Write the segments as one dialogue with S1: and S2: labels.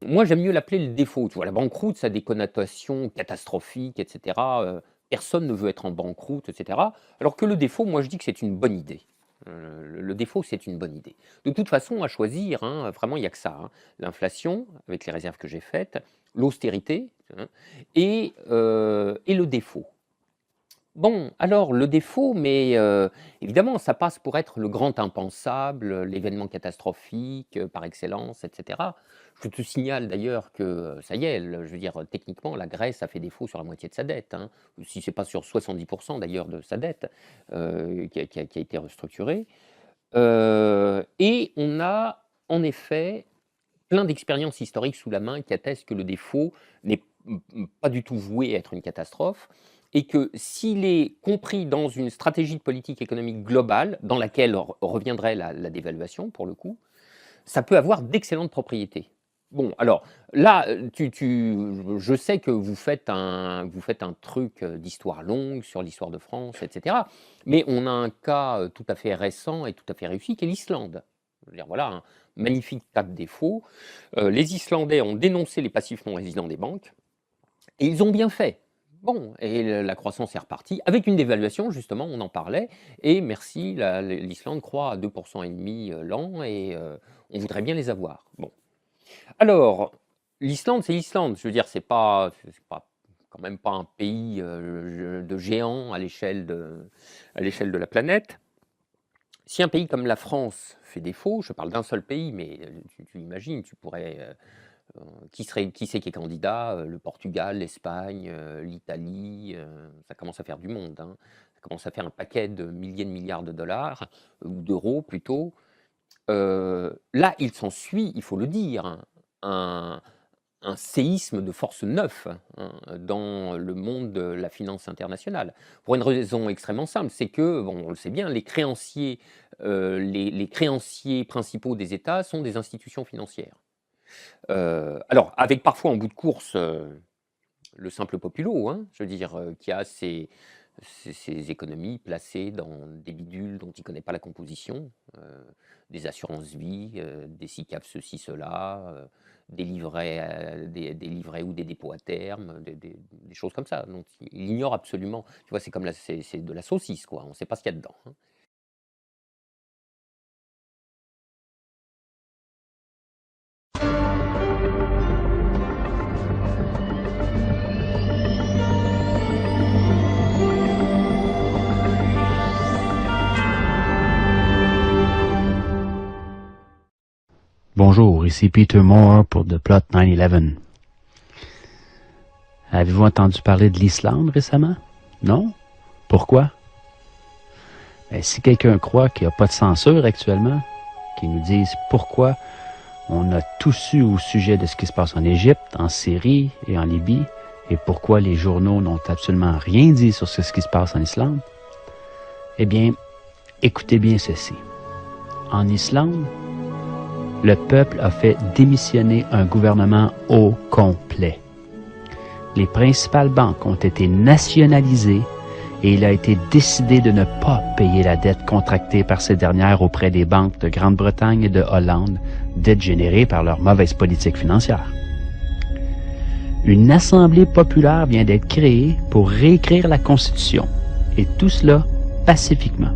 S1: Moi, j'aime mieux l'appeler le défaut. Tu vois, la banqueroute, ça a des connotations catastrophiques, et cetera, personne ne veut être en banqueroute, et cetera. Alors que le défaut, moi, je dis que c'est une bonne idée. Le défaut, c'est une bonne idée. De toute façon, à choisir, hein, vraiment, il n'y a que ça, hein. L'inflation, avec les réserves que j'ai faites, l'austérité, hein, et le défaut. Bon, alors le défaut, mais évidemment, ça passe pour être le grand impensable, l'événement catastrophique, par excellence, et cetera. Je te signale d'ailleurs que, ça y est, je veux dire, techniquement, la Grèce a fait défaut sur la moitié de sa dette, hein, si c'est pas sur 70 d'ailleurs de sa dette, qui a été restructurée. Et on a, en effet, plein d'expériences historiques sous la main qui attestent que le défaut n'est pas du tout voué à être une catastrophe et que s'il est compris dans une stratégie de politique économique globale, dans laquelle reviendrait la dévaluation pour le coup, ça peut avoir d'excellentes propriétés. Bon, alors là, je sais que vous faites un truc d'histoire longue sur l'histoire de France, etc. Mais on a un cas tout à fait récent et tout à fait réussi qui est l'Islande. Je veux dire, voilà un magnifique cas de défaut. Les Islandais ont dénoncé les passifs non résidents des banques et ils ont bien fait. Bon, et la croissance est repartie, avec une dévaluation, justement, on en parlait, et merci, l'Islande croît à 2,5% l'an, et on voudrait bien les avoir. Bon. Alors, l'Islande, c'est l'Islande, je veux dire, c'est pas quand même pas un pays de géant à l'échelle de la planète. Si un pays comme la France fait défaut, je parle d'un seul pays, mais tu imagines, tu pourrais qui c'est qui est candidat? Le Portugal, l'Espagne, l'Italie, ça commence à faire du monde, hein. Ça commence à faire un paquet de milliers de milliards de dollars, ou d'euros plutôt. Là, il s'ensuit, il faut le dire, hein, un un séisme de force neuf, hein, dans le monde de la finance internationale. Pour une raison extrêmement simple, c'est que, bon, on le sait bien, les créanciers principaux des États sont des institutions financières. Alors, avec parfois en bout de course le simple populo, hein, je veux dire, qui a ses économies placées dans des bidules dont il ne connaît pas la composition, des assurances-vie, des SICAV ceci, cela, des livrets ou des dépôts à terme, des choses comme ça. Donc, il ignore absolument. Tu vois, c'est comme c'est de la saucisse, quoi. On ne sait pas ce qu'il y a dedans, hein.
S2: Bonjour, ici Peter Moore pour The Plot 9/11. Avez-vous entendu parler de l'Islande récemment? Non? Pourquoi? Si quelqu'un croit qu'il n'y a pas de censure actuellement, qu'il nous dise pourquoi on a tout su au sujet de ce qui se passe en Égypte, en Syrie et en Libye, et pourquoi les journaux n'ont absolument rien dit sur ce qui se passe en Islande, eh bien, écoutez bien ceci. En Islande, le peuple a fait démissionner un gouvernement au complet. Les principales banques ont été nationalisées et il a été décidé de ne pas payer la dette contractée par ces dernières auprès des banques de Grande-Bretagne et de Hollande, dette générée par leur mauvaise politique financière. Une assemblée populaire vient d'être créée pour réécrire la Constitution, et tout cela pacifiquement.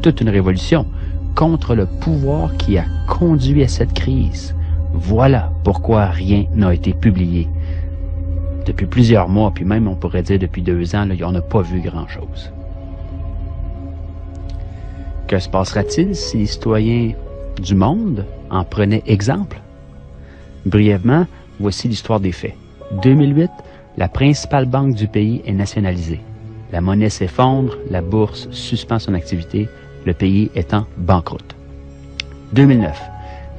S2: Toute une révolution contre le pouvoir qui a conduit à cette crise. Voilà pourquoi rien n'a été publié. Depuis plusieurs mois, puis même on pourrait dire depuis 2 ans, là, on n'a pas vu grand-chose. Que se passera-t-il si les citoyens du monde en prenaient exemple? Brièvement, voici l'histoire des faits. 2008, la principale banque du pays est nationalisée. La monnaie s'effondre, la bourse suspend son activité, le pays étant banqueroute. 2009,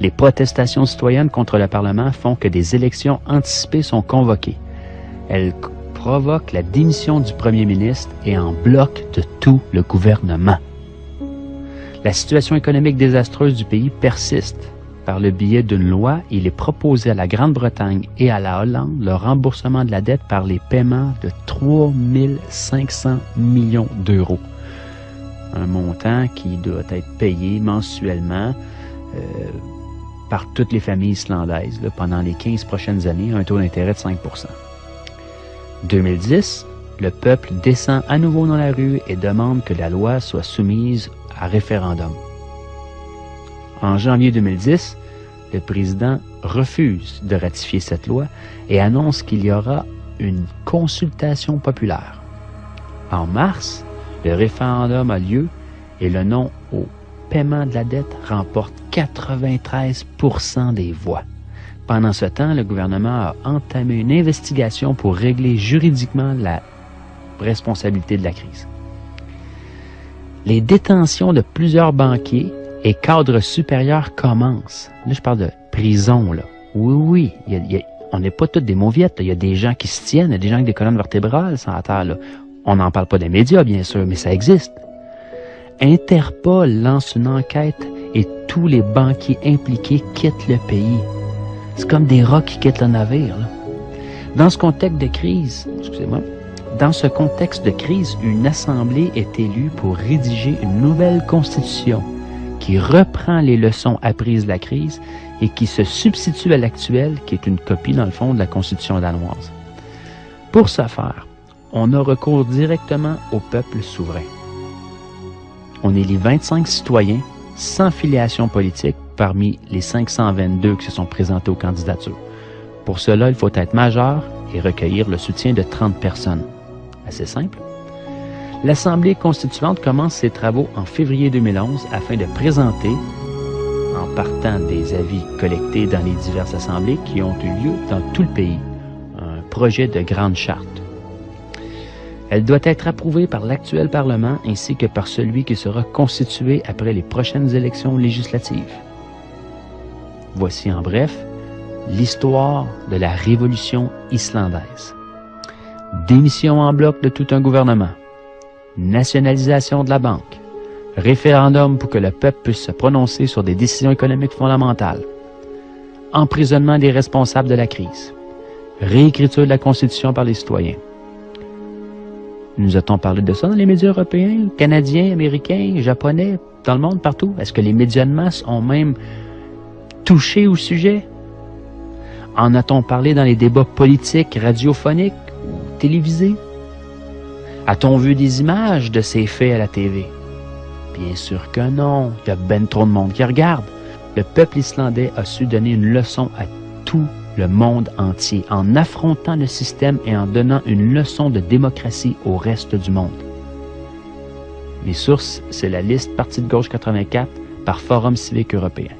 S2: les protestations citoyennes contre le Parlement font que des élections anticipées sont convoquées. Elles provoquent la démission du premier ministre et en bloquent de tout le gouvernement. La situation économique désastreuse du pays persiste. Par le biais d'une loi, il est proposé à la Grande-Bretagne et à la Hollande le remboursement de la dette par les paiements de 3 500 millions d'euros. Un montant qui doit être payé mensuellement par toutes les familles islandaises là, pendant les 15 prochaines années à un taux d'intérêt de 5 2010, le peuple descend à nouveau dans la rue et demande que la loi soit soumise à référendum. En janvier 2010, le président refuse de ratifier cette loi et annonce qu'il y aura une consultation populaire. En mars, le référendum a lieu et le non au paiement de la dette remporte 93% des voix. Pendant ce temps, le gouvernement a entamé une investigation pour régler juridiquement la responsabilité de la crise. Les détentions de plusieurs banquiers et cadres supérieurs commencent. Là, je parle de prison, là. Oui, on n'est pas tous des mauviettes. Il y a des gens qui se tiennent, il y a des gens avec des colonnes vertébrales sur la terre, là. On n'en parle pas des médias, bien sûr, mais ça existe. Interpol lance une enquête et tous les banquiers impliqués quittent le pays. C'est comme des rats qui quittent le navire, là. Dans ce contexte de crise, une assemblée est élue pour rédiger une nouvelle constitution qui reprend les leçons apprises de la crise et qui se substitue à l'actuelle, qui est une copie, dans le fond, de la constitution danoise. Pour ce faire, on a recours directement au peuple souverain. On élit 25 citoyens sans filiation politique parmi les 522 qui se sont présentés aux candidatures. Pour cela, il faut être majeur et recueillir le soutien de 30 personnes. Assez simple. L'Assemblée constituante commence ses travaux en février 2011 afin de présenter, en partant des avis collectés dans les diverses assemblées qui ont eu lieu dans tout le pays, un projet de grande charte. Elle doit être approuvée par l'actuel Parlement ainsi que par celui qui sera constitué après les prochaines élections législatives. Voici en bref l'histoire de la Révolution islandaise. Démission en bloc de tout un gouvernement, nationalisation de la banque, référendum pour que le peuple puisse se prononcer sur des décisions économiques fondamentales, emprisonnement des responsables de la crise, réécriture de la Constitution par les citoyens. Nous a-t-on parlé de ça dans les médias européens, canadiens, américains, japonais, dans le monde, partout? Est-ce que les médias de masse ont même touché au sujet? En a-t-on parlé dans les débats politiques, radiophoniques ou télévisés? A-t-on vu des images de ces faits à la TV? Bien sûr que non. Il y a ben trop de monde qui regarde. Le peuple islandais a su donner une leçon à tout le monde entier en affrontant le système et en donnant une leçon de démocratie au reste du monde. Mes sources, c'est la liste Parti de gauche 84 par Forum civique européen.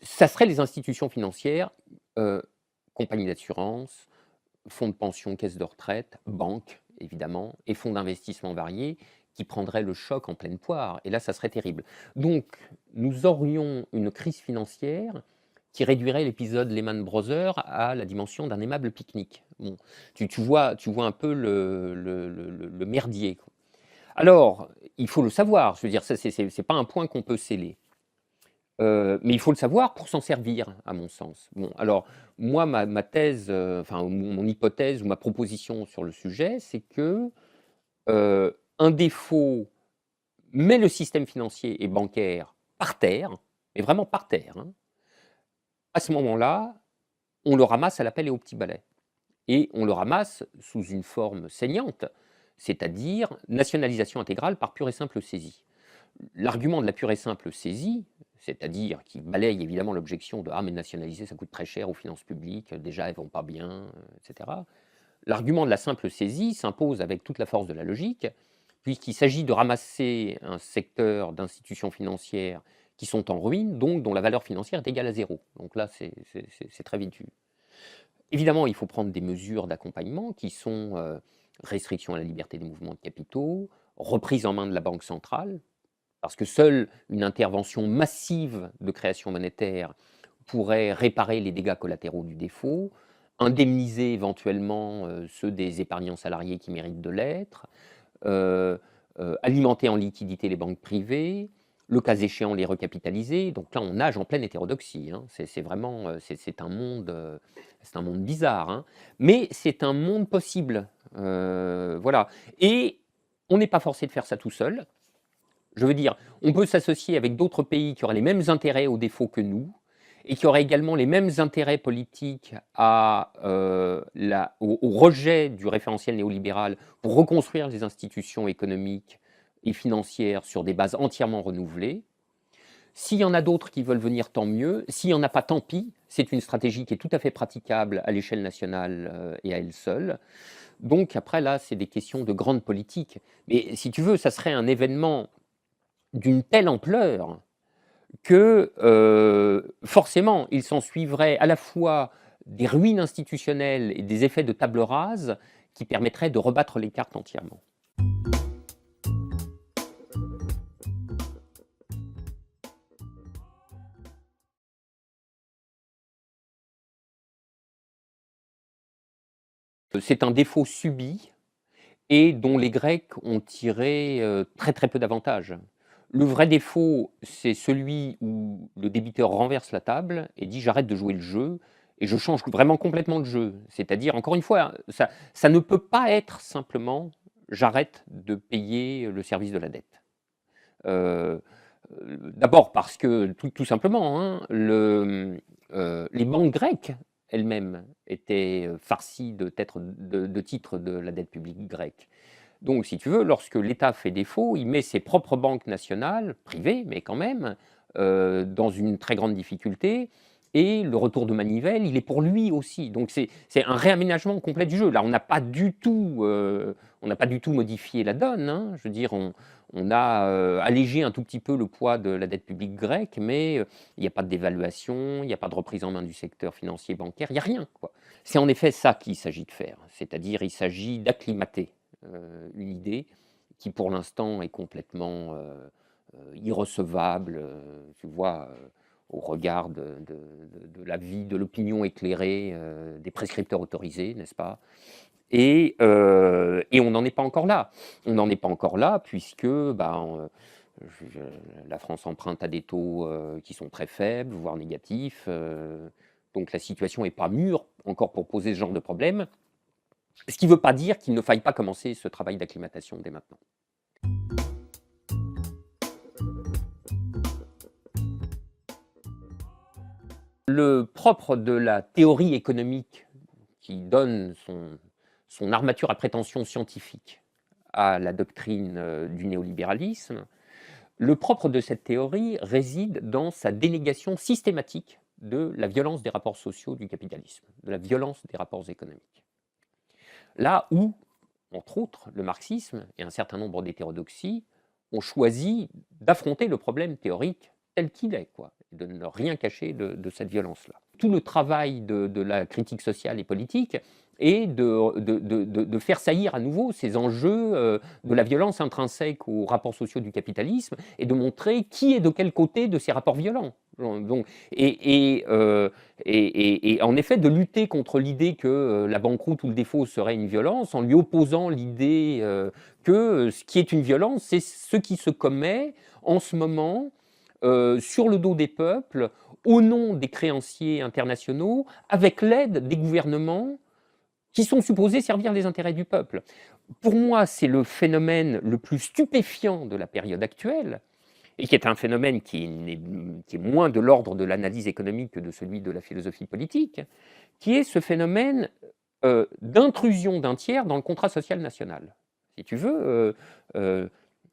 S1: Ça serait les institutions financières, compagnies d'assurance, fonds de pension, caisses de retraite, banques, évidemment, et fonds d'investissement variés, qui prendraient le choc en pleine poire. Et là, ça serait terrible. Donc, nous aurions une crise financière qui réduirait l'épisode Lehman Brothers à la dimension d'un aimable pique-nique. Bon, tu vois un peu le merdier, quoi. Alors, il faut le savoir. Je veux dire, ça, c'est pas un point qu'on peut sceller. Mais il faut le savoir pour s'en servir, à mon sens. Bon, alors, moi, ma thèse, enfin, mon hypothèse ou ma proposition sur le sujet, c'est que un défaut met le système financier et bancaire par terre, mais vraiment par terre, hein. À ce moment-là, on le ramasse à la pelle et au petit balai. Et on le ramasse sous une forme saignante, c'est-à-dire nationalisation intégrale par pure et simple saisie. L'argument de la pure et simple saisie, c'est-à-dire qui balaye évidemment l'objection de « Ah, mais nationaliser, ça coûte très cher aux finances publiques, déjà elles vont pas bien, etc. » L'argument de la simple saisie s'impose avec toute la force de la logique, puisqu'il s'agit de ramasser un secteur d'institutions financières qui sont en ruine, donc dont la valeur financière est égale à zéro. Donc là, c'est très vite vu. Évidemment, il faut prendre des mesures d'accompagnement qui sont restriction à la liberté des mouvements de capitaux, reprise en main de la Banque centrale, parce que seule une intervention massive de création monétaire pourrait réparer les dégâts collatéraux du défaut, indemniser éventuellement ceux des épargnants salariés qui méritent de l'être, alimenter en liquidité les banques privées, le cas échéant les recapitaliser. Donc là, on nage en pleine hétérodoxie. Hein. C'est vraiment, c'est un monde bizarre. Hein. Mais c'est un monde possible. Voilà. Et on n'est pas forcé de faire ça tout seul. Je veux dire, on peut s'associer avec d'autres pays qui auraient les mêmes intérêts au défaut que nous, et qui auraient également les mêmes intérêts politiques au rejet du référentiel néolibéral pour reconstruire les institutions économiques et financières sur des bases entièrement renouvelées. S'il y en a d'autres qui veulent venir, tant mieux. S'il n'y en a pas, tant pis. C'est une stratégie qui est tout à fait praticable à l'échelle nationale et à elle seule. Donc après, là, c'est des questions de grande politique. Mais si tu veux, ça serait un événement d'une telle ampleur que forcément, il s'en suivrait à la fois des ruines institutionnelles et des effets de table rase qui permettraient de rebattre les cartes entièrement. C'est un défaut subi et dont les Grecs ont tiré très très peu d'avantages. Le vrai défaut, c'est celui où le débiteur renverse la table et dit j'arrête de jouer le jeu et je change vraiment complètement de jeu. C'est-à-dire, encore une fois, ça ne peut pas être simplement j'arrête de payer le service de la dette. D'abord parce que, tout simplement, hein, les banques grecques elles-mêmes étaient farcies de titres de la dette publique grecque. Donc, si tu veux, lorsque l'État fait défaut, il met ses propres banques nationales, privées, mais quand même, dans une très grande difficulté. Et le retour de manivelle, il est pour lui aussi. Donc, c'est un réaménagement complet du jeu. Là, on n'a pas du tout modifié la donne. Hein. Je veux dire, on a allégé un tout petit peu le poids de la dette publique grecque, mais il n'y a pas de dévaluation, il n'y a pas de reprise en main du secteur financier bancaire, il n'y a rien, quoi. C'est en effet ça qu'il s'agit de faire. C'est-à-dire, il s'agit d'acclimater une idée qui pour l'instant est complètement irrecevable, tu vois, au regard de la vie, de l'opinion éclairée des prescripteurs autorisés, n'est-ce pas? Et on n'en est pas encore là. On n'en est pas encore là puisque la France emprunte à des taux qui sont très faibles, voire négatifs. Donc la situation n'est pas mûre encore pour poser ce genre de problème. Ce qui ne veut pas dire qu'il ne faille pas commencer ce travail d'acclimatation dès maintenant. Le propre de la théorie économique qui donne son armature à prétention scientifique à la doctrine du néolibéralisme, le propre de cette théorie réside dans sa dénégation systématique de la violence des rapports sociaux du capitalisme, de la violence des rapports économiques. Là où, entre autres, le marxisme et un certain nombre d'hétérodoxies ont choisi d'affronter le problème théorique tel qu'il est, quoi, et de ne rien cacher de cette violence-là. Tout le travail de la critique sociale et politique est de faire saillir à nouveau ces enjeux de la violence intrinsèque aux rapports sociaux du capitalisme et de montrer qui est de quel côté de ces rapports violents. Donc, et en effet, de lutter contre l'idée que la banqueroute ou le défaut serait une violence, en lui opposant l'idée que ce qui est une violence, c'est ce qui se commet en ce moment sur le dos des peuples, au nom des créanciers internationaux, avec l'aide des gouvernements qui sont supposés servir les intérêts du peuple. Pour moi, c'est le phénomène le plus stupéfiant de la période actuelle, et qui est un phénomène qui est moins de l'ordre de l'analyse économique que de celui de la philosophie politique, qui est ce phénomène d'intrusion d'un tiers dans le contrat social national. Si tu veux,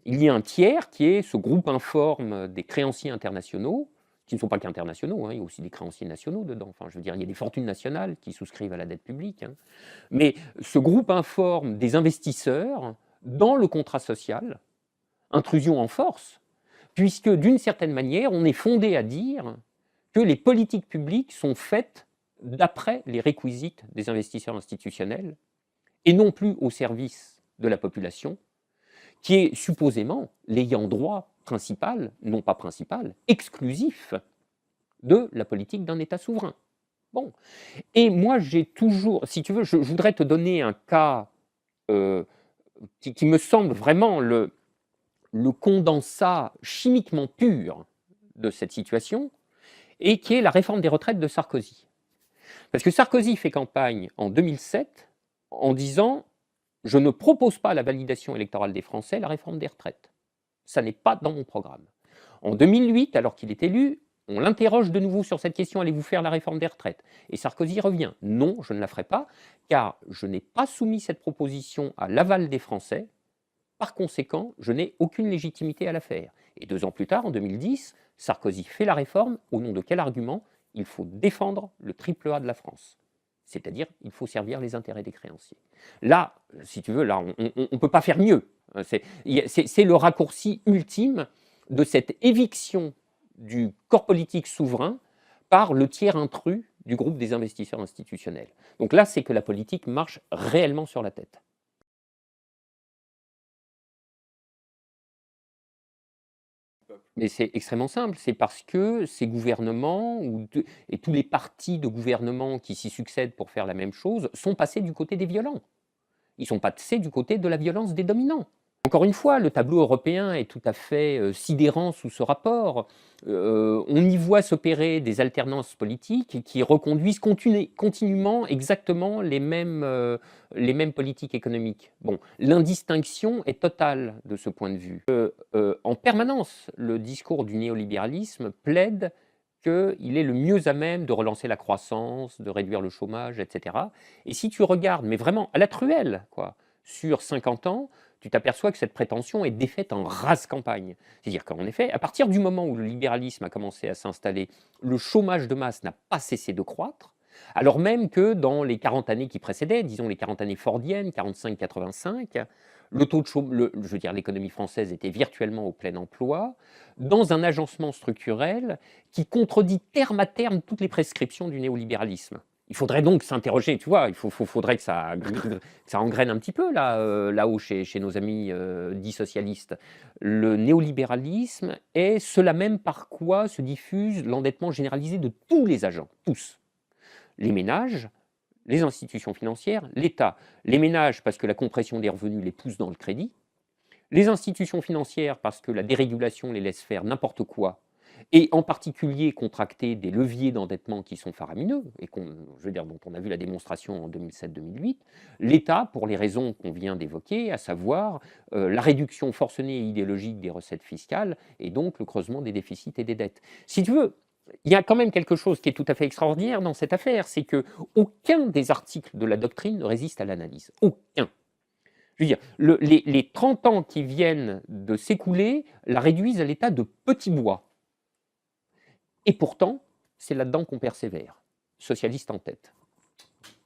S1: il y a un tiers qui est ce groupe informe des créanciers internationaux, qui ne sont pas qu'internationaux, hein, il y a aussi des créanciers nationaux dedans. Enfin, je veux dire, il y a des fortunes nationales qui souscrivent à la dette publique. Hein. Mais ce groupe informe des investisseurs dans le contrat social, intrusion en force, puisque d'une certaine manière, on est fondé à dire que les politiques publiques sont faites d'après les réquisites des investisseurs institutionnels et non plus au service de la population, qui est supposément l'ayant droit principal, non pas principal, exclusif de la politique d'un État souverain. Bon. Et moi, j'ai toujours, si tu veux, je voudrais te donner un cas qui me semble vraiment le condensat chimiquement pur de cette situation, et qui est la réforme des retraites de Sarkozy. Parce que Sarkozy fait campagne en 2007 en disant « Je ne propose pas la validation électorale des Français, la réforme des retraites. Ça n'est pas dans mon programme. » En 2008, alors qu'il est élu, on l'interroge de nouveau sur cette question « Allez-vous faire la réforme des retraites ?» Et Sarkozy revient « Non, je ne la ferai pas, car je n'ai pas soumis cette proposition à l'aval des Français. Par conséquent, je n'ai aucune légitimité à la faire. » Et 2 ans plus tard, en 2010, Sarkozy fait la réforme. Au nom de quel argument? Il faut défendre le triple A de la France. C'est-à-dire, il faut servir les intérêts des créanciers. Là, si tu veux, là, on ne peut pas faire mieux. C'est le raccourci ultime de cette éviction du corps politique souverain par le tiers intrus du groupe des investisseurs institutionnels. Donc là, c'est que la politique marche réellement sur la tête. Mais c'est extrêmement simple, c'est parce que ces gouvernements et tous les partis de gouvernement qui s'y succèdent pour faire la même chose sont passés du côté des violents. Ils sont passés du côté de la violence des dominants. Encore une fois, le tableau européen est tout à fait sidérant sous ce rapport. On y voit s'opérer des alternances politiques qui reconduisent continuellement exactement les mêmes politiques économiques. Bon, l'indistinction est totale de ce point de vue. En permanence, le discours du néolibéralisme plaide qu'il est le mieux à même de relancer la croissance, de réduire le chômage, etc. Et si tu regardes, mais vraiment à la truelle, quoi, sur 50 ans, tu t'aperçois que cette prétention est défaite en rase campagne. C'est-à-dire qu'en effet, à partir du moment où le libéralisme a commencé à s'installer, le chômage de masse n'a pas cessé de croître, alors même que dans les 40 années qui précédaient, disons les 40 années fordiennes, 45-85, le taux de chômage, je veux dire, l'économie française était virtuellement au plein emploi, dans un agencement structurel qui contredit terme à terme toutes les prescriptions du néolibéralisme. Il faudrait donc s'interroger, tu vois, faudrait que ça engraine un petit peu là-haut chez nos amis dits socialistes. Le néolibéralisme est cela même par quoi se diffuse l'endettement généralisé de tous les agents, tous. Les ménages, les institutions financières, l'État. Les ménages parce que la compression des revenus les pousse dans le crédit. Les institutions financières parce que la dérégulation les laisse faire n'importe quoi, et en particulier contracter des leviers d'endettement qui sont faramineux, et dont on a vu la démonstration en 2007-2008, l'État, pour les raisons qu'on vient d'évoquer, à savoir la réduction forcenée et idéologique des recettes fiscales, et donc le creusement des déficits et des dettes. Si tu veux, il y a quand même quelque chose qui est tout à fait extraordinaire dans cette affaire, c'est qu'aucun des articles de la doctrine ne résiste à l'analyse. Aucun. Je veux dire, les 30 ans qui viennent de s'écouler la réduisent à l'état de petit bois. Et pourtant, c'est là-dedans qu'on persévère. Socialiste en tête.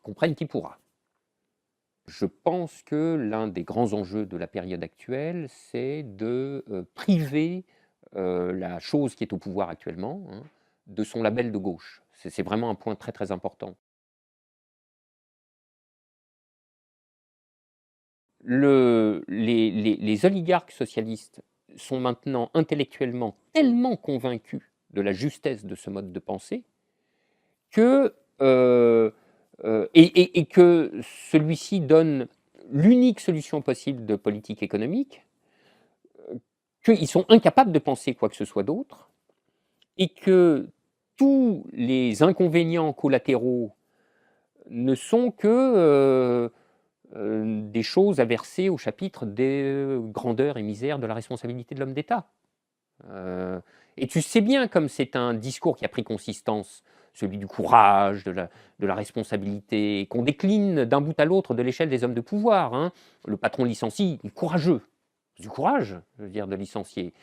S1: Comprenne qui pourra. Je pense que l'un des grands enjeux de la période actuelle, c'est de priver la chose qui est au pouvoir actuellement de son label de gauche. C'est vraiment un point très très important. Les oligarques socialistes sont maintenant intellectuellement tellement convaincus de la justesse de ce mode de pensée que, et que celui-ci donne l'unique solution possible de politique économique, qu'ils sont incapables de penser quoi que ce soit d'autre, et que tous les inconvénients collatéraux ne sont que des choses à verser au chapitre des grandeurs et misères de la responsabilité de l'homme d'État. Et tu sais bien, comme c'est un discours qui a pris consistance, celui du courage, de la responsabilité, qu'on décline d'un bout à l'autre de l'échelle des hommes de pouvoir. Le patron licencie, il est courageux. Du courage, je veux dire, de licencier.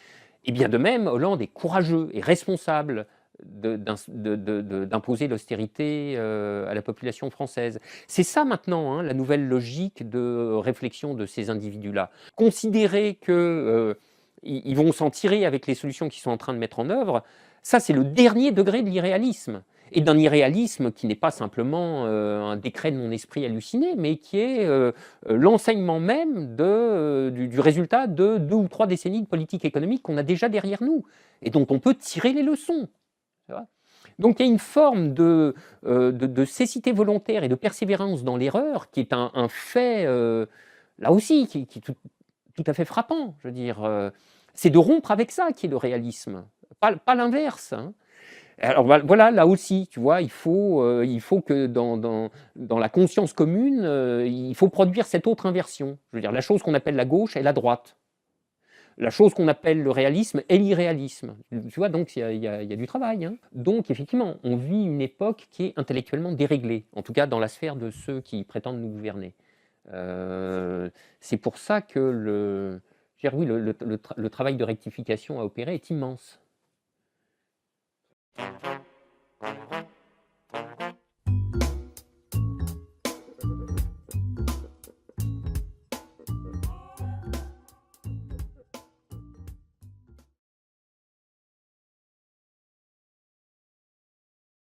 S1: Et bien de même, Hollande est courageux et responsable d'imposer l'austérité à la population française. C'est ça maintenant, la nouvelle logique de réflexion de ces individus-là. Considérer qu'ils vont s'en tirer avec les solutions qu'ils sont en train de mettre en œuvre, ça c'est le dernier degré de l'irréalisme. Et d'un irréalisme qui n'est pas simplement un décret de mon esprit halluciné, mais qui est l'enseignement même du résultat de 2 ou 3 décennies de politique économique qu'on a déjà derrière nous, et dont on peut tirer les leçons. Donc il y a une forme de cécité volontaire et de persévérance dans l'erreur qui est un fait, là aussi, qui est tout à fait frappant. Je veux dire, c'est de rompre avec ça qui est le réalisme, pas l'inverse, hein. Alors voilà, là aussi, tu vois, il faut que dans la conscience commune, il faut produire cette autre inversion. Je veux dire, la chose qu'on appelle la gauche est la droite. La chose qu'on appelle le réalisme est l'irréalisme. Tu vois, donc il y a du travail, hein. Donc effectivement, on vit une époque qui est intellectuellement déréglée, en tout cas dans la sphère de ceux qui prétendent nous gouverner. C'est pour ça que je veux dire, oui, le travail de rectification à opérer est immense.